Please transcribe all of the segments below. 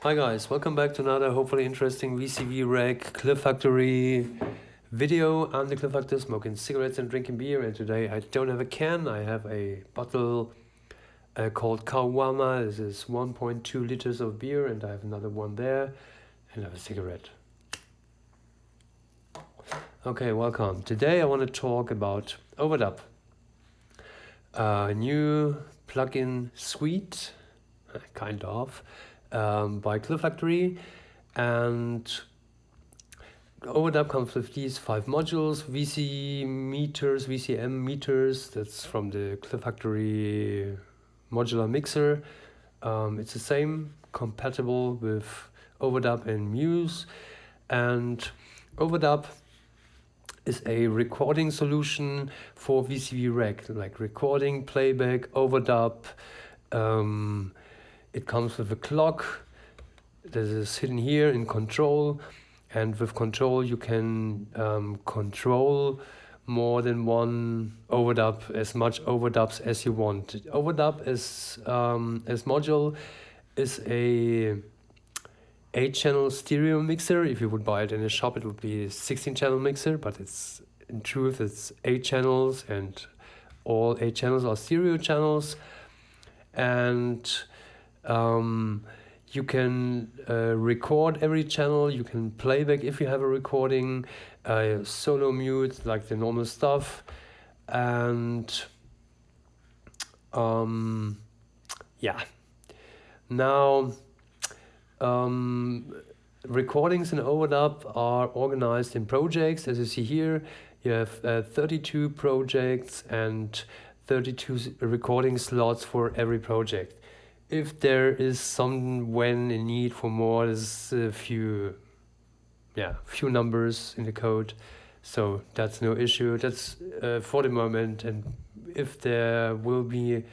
Hi guys, welcome back to another hopefully interesting VCV Rack KlirrFactory video. I'm the KlirrFactor, smoking cigarettes and drinking beer, and today I don't have a can, I have a bottle called Kawama. This is 1.2 liters of beer, and I have another one there, and I have a cigarette. Okay, welcome. Today I want to talk about OverDub, a new plugin suite, kind of, by KlirrFactory, and OverDub comes with these 5 modules: VCMMeters, VCMMeters. That's from the KlirrFactory Modular mixer. It's the same, compatible with OverDub and MuSe, and OverDub is a recording solution for VCV Rack, like recording, playback, overdub. It comes with a clock that is hidden here in control, and with control you can control more than one overdub, as much overdubs as you want. OverDub as module is a 8-channel stereo mixer. If you would buy it in a shop, it would be a 16-channel mixer, but it's in truth it's 8 channels, and all 8 channels are stereo channels. And you can record every channel, you can playback if you have a recording, solo mute, like the normal stuff, and yeah. Now, recordings in OverDub are organized in projects. As you see here, you have 32 projects and 32 recording slots for every project. If there is when a need for more, there's a few numbers in the code, so that's no issue. That's for the moment, and if there will be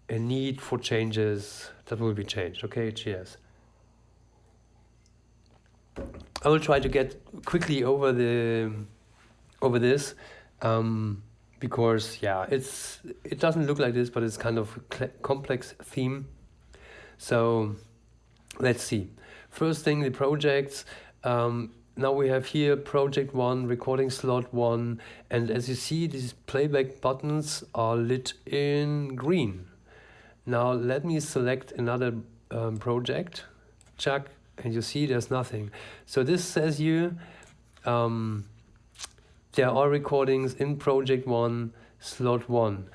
a need for changes, that will be changed. Okay, cheers. I will try to get quickly over this, because it doesn't look like this, but it's kind of a complex theme. So let's see. First thing, the projects. Now we have here project 1, recording slot 1, and as you see, these playback buttons are lit in green. Now let me select another project, check, and you see there's nothing. So this says you there are recordings in project 1, slot 1.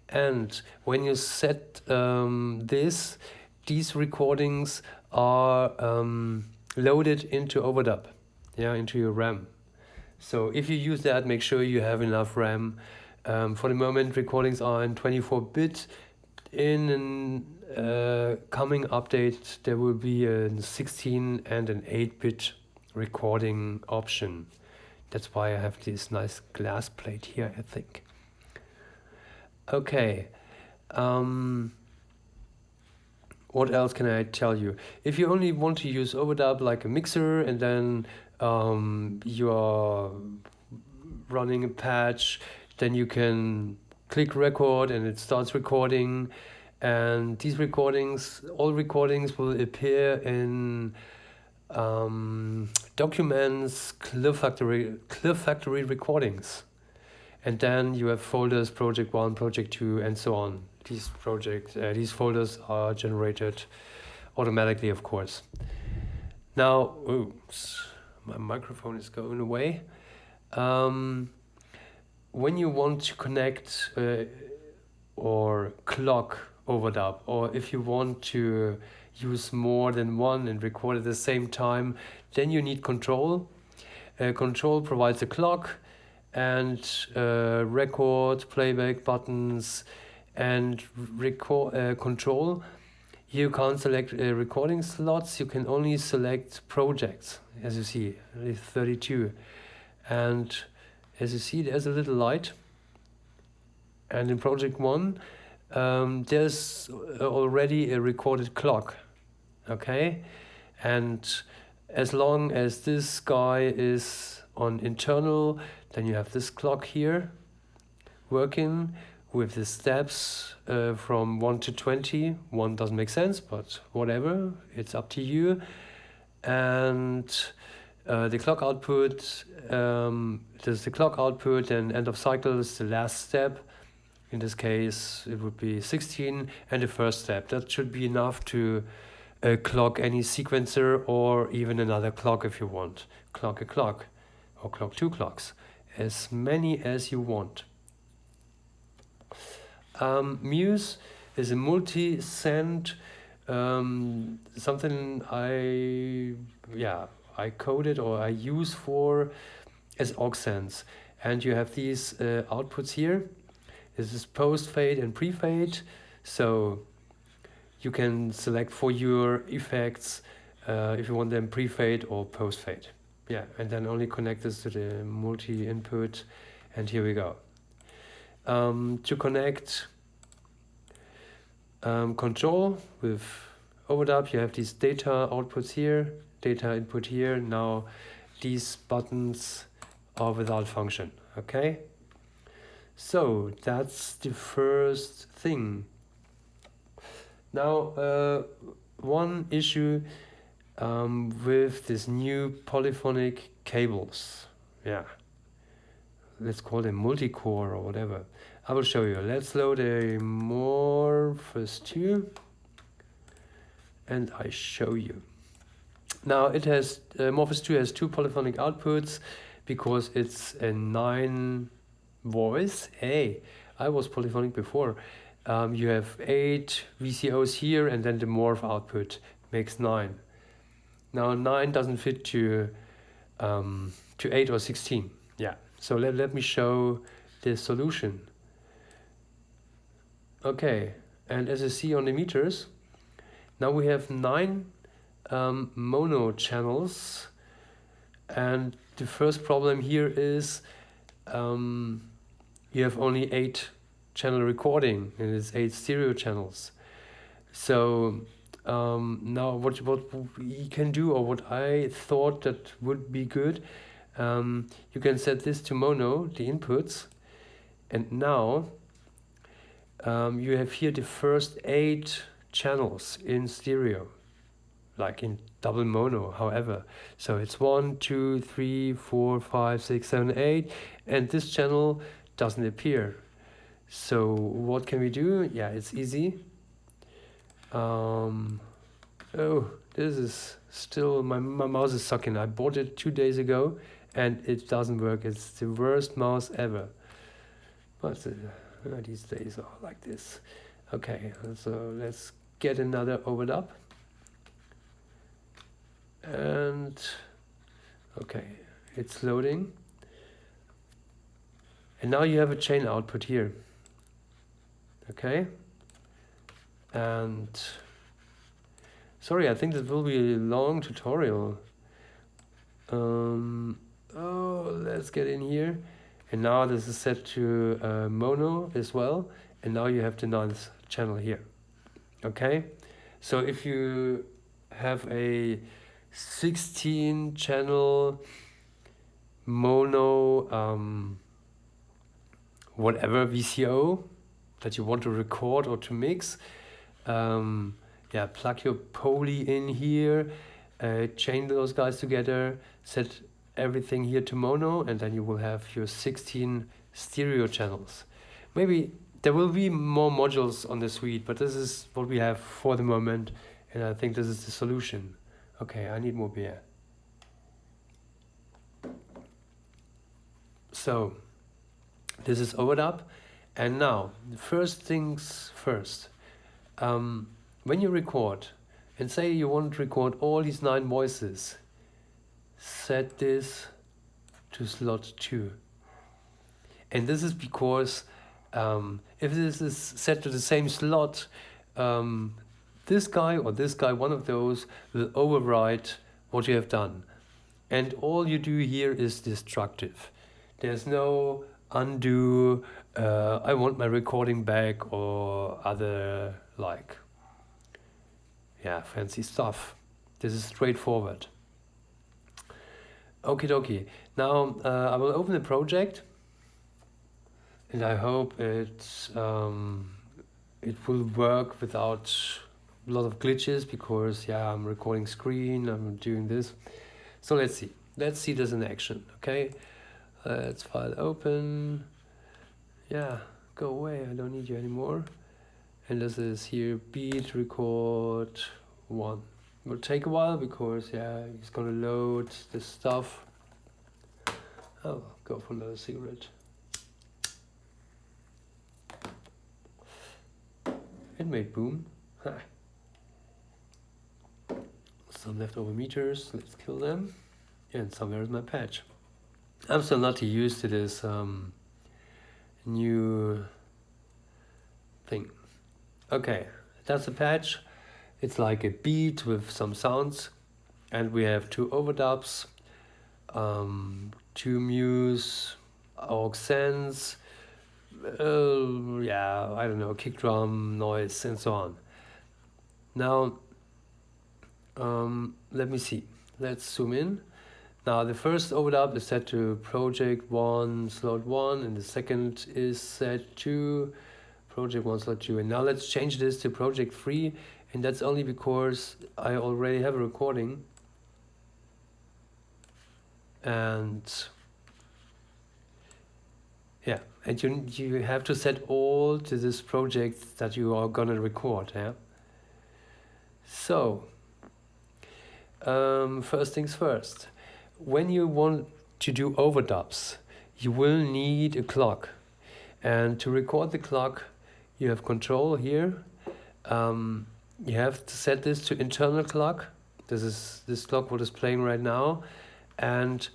And when you set these recordings are loaded into OverDub, into your RAM. So if you use that, make sure you have enough RAM. For the moment, recordings are in 24-bit. In a coming update, there will be a 16 and an 8-bit recording option. That's why I have this nice glass plate here, I think. Okay. What else can I tell you? If you only want to use OverDub like a mixer, and then you are running a patch, then you can click record and it starts recording. And these recordings, all recordings will appear in documents, KlirrFactory recordings, and then you have folders, project 1, project 2, and so on. These folders are generated automatically, of course. Now, oops, my microphone is going away. When you want to connect or clock OverDub, or if you want to use more than one and record at the same time, then you need control. Control provides a clock and record, playback buttons, and control. You can't select recording slots, you can only select projects, as you see, 32. And as you see, there's a little light. And in project 1, there's already a recorded clock. Okay, and as long as this guy is on internal, then you have this clock here working with the steps from 1 to 20. 1 doesn't make sense, but whatever, it's up to you. And the clock output, there's the clock output, and end of cycle is the last step. In this case, it would be 16, and the first step. That should be enough to clock any sequencer, or even another clock if you want. Clock a clock, or clock 2 clocks. As many as you want. MuSe is a multi-send, something I coded or I use for as AUX Sends. And you have these outputs here. This is post-fade and pre-fade. So you can select for your effects if you want them pre-fade or post-fade. Yeah, and then only connect this to the multi-input, and here we go. To connect control with OverDub, you have these data outputs here, data input here. Now these buttons are without function, okay? So that's the first thing. Now, one issue with this new polyphonic cables, yeah, let's call them multi-core or whatever. I will show you. Let's load a Morphous 2 and I show you. Now it has, Morphous 2 has 2 polyphonic outputs because it's a 9 voice. Hey, I was polyphonic before. You have 8 VCOs here, and then the morph output makes 9. Now 9 doesn't fit to 8 or 16. Yeah, so let me show the solution. Okay, and as you see on the meters, now we have 9 mono channels, and the first problem here is you have only 8 channel recording, and it's 8 stereo channels. So now what we can do, or what I thought that would be good, you can set this to mono, the inputs, and now you have here the first 8 channels in stereo, like in double mono, however. So it's 1, 2, 3, 4, 5, 6, 7, 8, and this channel doesn't appear. So what can we do? Yeah, it's easy. Oh, this is still, my mouse is sucking. I bought it 2 days ago and it doesn't work. It's the worst mouse ever. But these days are like this. Okay, so let's get another OverDub. And okay, it's loading. And now you have a chain output here. Okay. And sorry, I think this will be a long tutorial. Oh, let's get in here. And now this is set to mono as well. And now you have the 9th channel here. Okay. So if you have a 16 channel mono whatever VCO that you want to record or to mix, yeah, plug your poly in here, chain those guys together, set everything here to mono, and then you will have your 16 stereo channels. Maybe there will be more modules on the suite, but this is what we have for the moment, and I think this is the solution. Okay, I need more beer. So this is OverDub, and now the first things first. When you record, and say you want to record all these 9 voices, set this to slot 2. And this is because if this is set to the same slot, this guy or this guy, one of those, will override what you have done. And all you do here is destructive. There's no undo, I want my recording back, or other like, yeah, fancy stuff. This is straightforward. Okie dokie. Now I will open the project and I hope it will work without a lot of glitches, because yeah, I'm recording screen, I'm doing this. So let's see this in action. Okay, let's file open. Yeah, go away, I don't need you anymore. And this is here, beat record 1. It will take a while because yeah, he's gonna load this stuff. Oh, go for another cigarette. It made boom. Some leftover meters, let's kill them. And somewhere is my patch. I'm still not used to this new thing. Okay, that's a patch. It's like a beat with some sounds. And we have 2 overdubs, 2 MuSe, AUX Sends, yeah, I don't know, kick drum, noise, and so on. Now, let me see. Let's zoom in. Now, the first overdub is set to project 1, slot 1, and the second is set to project 1, slot 2. And now let's change this to project 3, and that's only because I already have a recording. And yeah, and you have to set all to this project that you are gonna record. Yeah. So first things first, when you want to do overdubs, you will need a clock, and to record the clock, you have control here. You have to set this to internal clock. This is this clock what is playing right now, and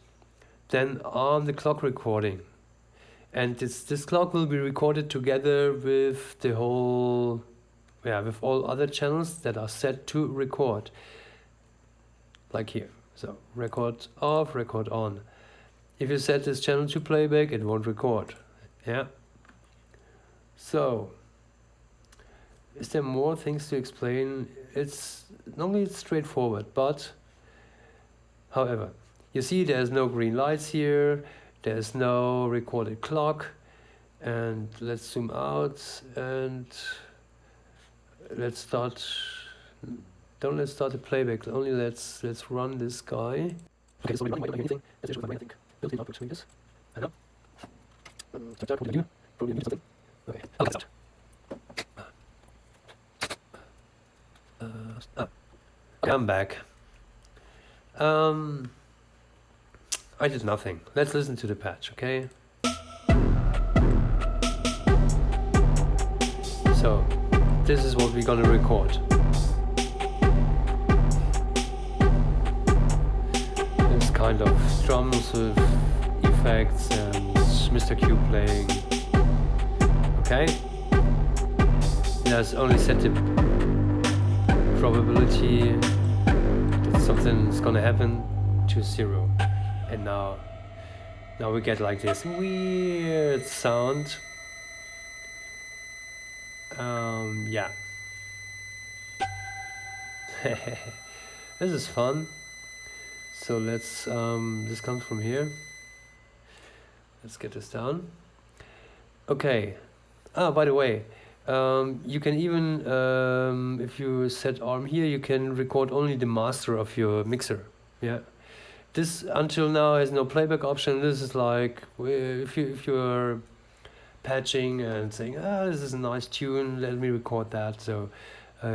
then arm the clock recording. And this clock will be recorded together with the whole, with all other channels that are set to record. Like here. So record off, record on. If you set this channel to playback, it won't record. Yeah. So, is there more things to explain? It's normally it's straightforward, but however, you see there's no green lights here. There's no recorded clock, and let's zoom out and let's start. Don't let's start the playback. Only let's run this guy. Okay, so we're running anything. Let's just run anything. Build it up between this. I know. Start probably new. Probably need something. Okay, I'll get out. Okay, I'm back. I did nothing. Let's listen to the patch, okay? So, this is what we're gonna record. This kind of drums with effects and Mr. Q playing. Okay? There's only set the probability that something's gonna happen to 0. And now we get like this weird sound. Yeah. This is fun. So let's, this comes from here. Let's get this down. Okay. By the way, you can even, if you set arm here, you can record only the master of your mixer. Yeah. This until now has no playback option. This is like if you're patching and saying, this is a nice tune, let me record that. So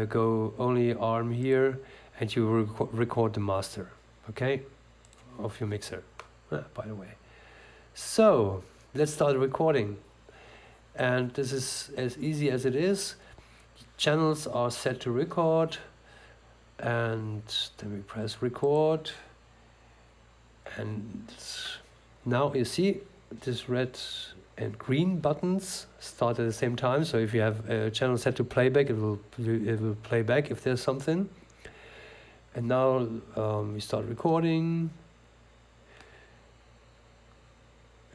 go only arm here, and you record the master, okay, of your mixer. By the way, so let's start recording, and this is as easy as it is. Channels are set to record, and then we press record. And now you see this red and green buttons start at the same time. So if you have a channel set to playback, it will play back if there's something. And now we start recording.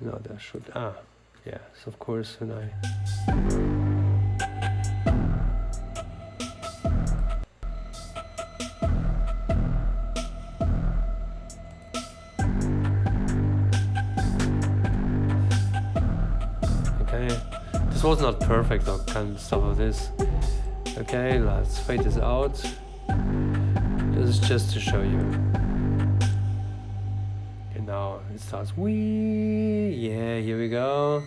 Now there should yeah. So of course when I Okay, this was not perfect or kind of stuff like this. Okay, let's fade this out. This is just to show you. And now it starts. Wee, yeah, here we go.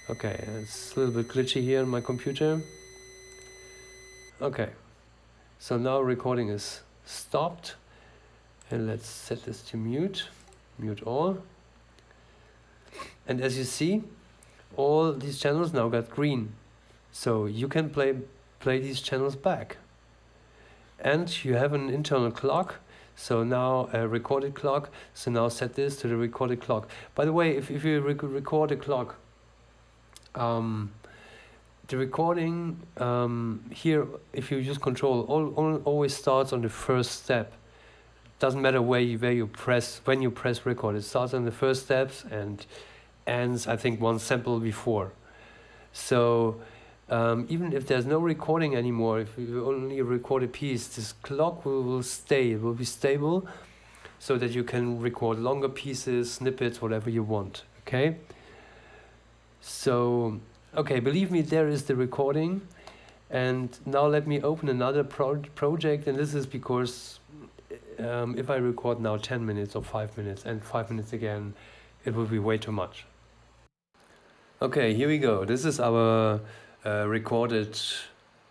Okay, it's a little bit glitchy here on my computer. Okay, so now recording is stopped. And let's set this to mute. Mute all. And as you see, all these channels now got green. So you can play these channels back. And you have an internal clock. So now a recorded clock. So now set this to the recorded clock. By the way, if you record a clock, the recording here, if you use control, always starts on the first step. Doesn't matter when you press record. It starts on the first steps and ends, I think, one sample before. So even if there's no recording anymore, if you only record a piece, this clock will stay. It will be stable, so that you can record longer pieces, snippets, whatever you want. Okay. So okay, believe me, there is the recording. And now let me open another project, and this is because if I record now 10 minutes or 5 minutes and 5 minutes again, it will be way too much. Okay, here we go. This is our recorded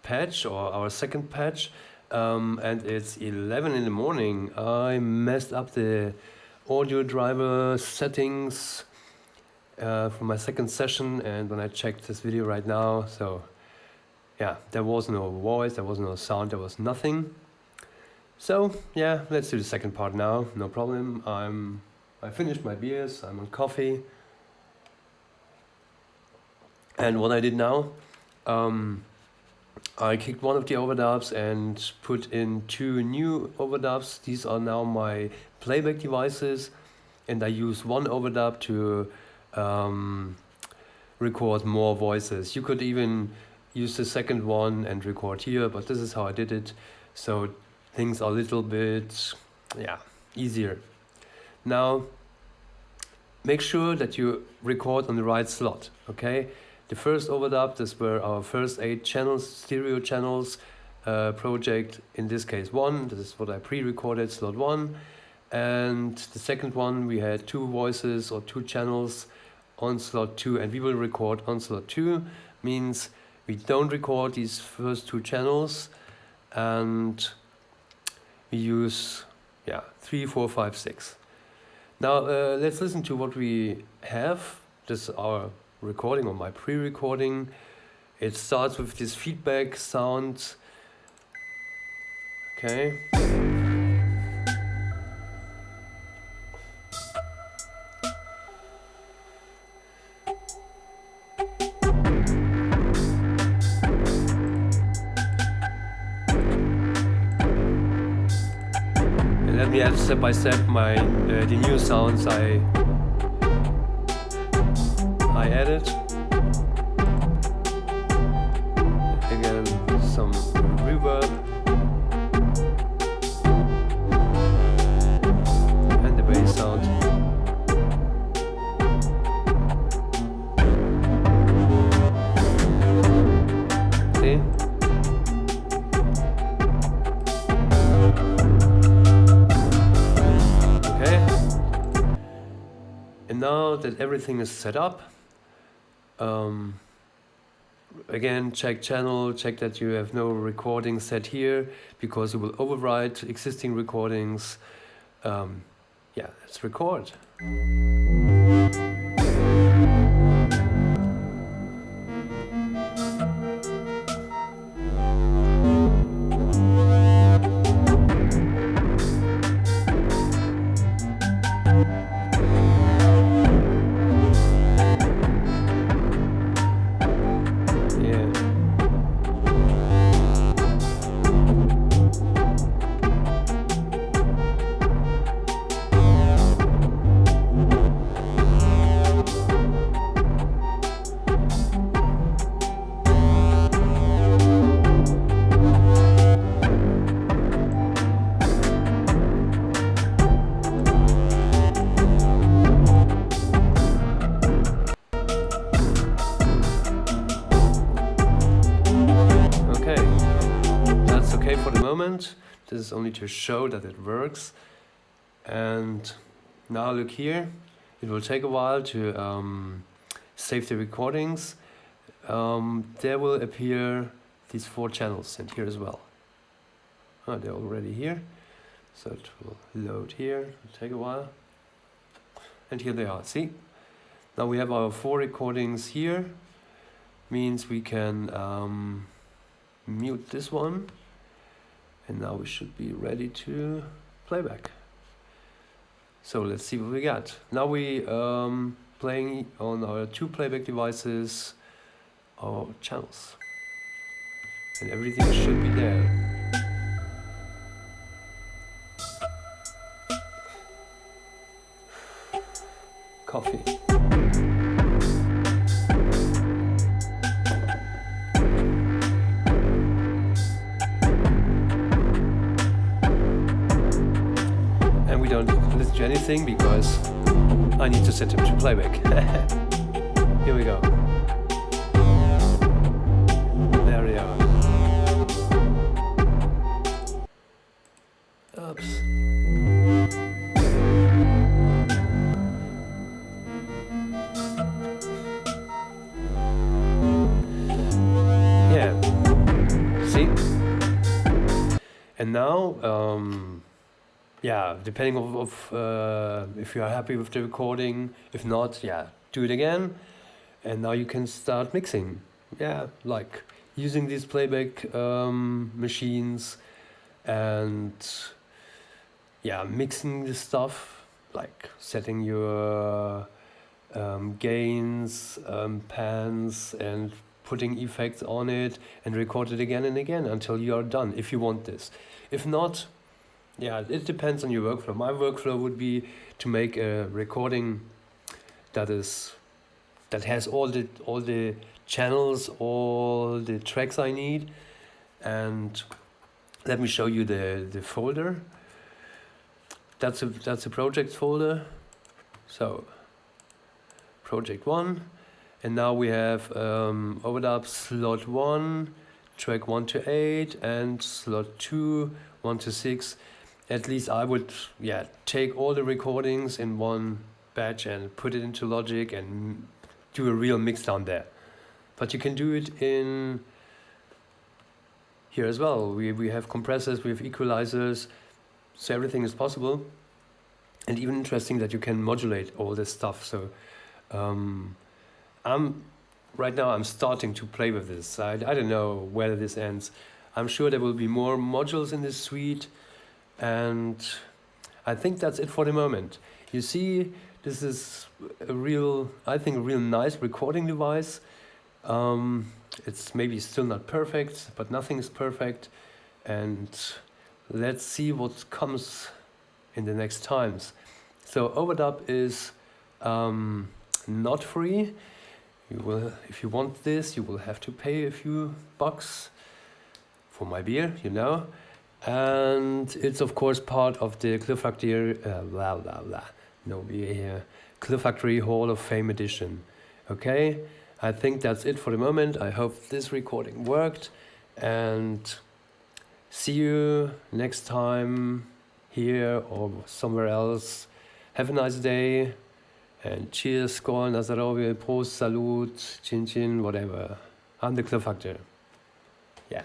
patch, or our second patch, and it's 11 in the morning. I messed up the audio driver settings for my second session, and when I checked this video right now, so yeah, there was no voice, there was no sound, there was nothing. So yeah, let's do the second part now, no problem. I finished my beers, I'm on coffee. And what I did now, I kicked one of the overdubs and put in 2 new overdubs. These are now my playback devices, and I use one overdub to record more voices. You could even use the second one and record here, but this is how I did it. So things are a little bit, yeah, easier. Now, make sure that you record on the right slot, okay? The first overdub, these were our first 8 channels, stereo channels project, in this case 1, this is what I pre-recorded, slot 1. And the second one, we had 2 voices or 2 channels on slot 2, and we will record on slot 2, means we don't record these first 2 channels, and we use 3, 4, 5, 6. Now let's listen to what we have. This is our recording, or my pre-recording. It starts with this feedback sound. Okay. Let me add step by step the new sounds I added. Again, some reverb and the bass sound. See? And now that everything is set up, again, check channel, check that you have no recording set here, because it will overwrite existing recordings. Yeah, let's record. want. This is only to show that it works. And now look here. It will take a while to save the recordings. There will appear these 4 channels, and here as well. Oh, they're already here. So it will load here. It'll take a while. And here they are. See? Now we have our 4 recordings here. Means we can mute this one. And now we should be ready to playback. So let's see what we got. Now we playing on our 2 playback devices, our channels. And everything should be there. Coffee. And we don't listen to anything because I need to set him to playback. Here we go. There we are. Oops. Yeah. See? And now, yeah, depending of if you are happy with the recording, if not, yeah, do it again. And now you can start mixing. Yeah, like using these playback machines and yeah, mixing the stuff, like setting your gains, pans, and putting effects on it and record it again and again until you are done, if you want this. If not, yeah, it depends on your workflow. My workflow would be to make a recording that has all the channels, all the tracks I need. And let me show you the folder. That's a project folder. So project 1, and now we have OverDub slot 1, track 1 to 8, and slot 2, 1 to 6. At least I would, yeah, take all the recordings in one batch and put it into Logic and do a real mix down there. But you can do it in here as well. We have compressors, we have equalizers, so everything is possible. And even interesting that you can modulate all this stuff. So right now I'm starting to play with this. I don't know where this ends. I'm sure there will be more modules in this suite. And I think that's it for the moment. You see, this is a real nice recording device. It's maybe still not perfect, but nothing is perfect. And let's see what comes in the next times. So OverDub is not free. You will, if you want this, you will have to pay a few bucks for my beer, you know. And it's of course part of the KlirrFactory, KlirrFactory Hall of Fame edition. Okay, I think that's it for the moment. I hope this recording worked, and see you next time here or somewhere else. Have a nice day, and cheers, skål, na zdrowie, prost, salut, chin chin, whatever. I'm the KlirrFactory. Yeah.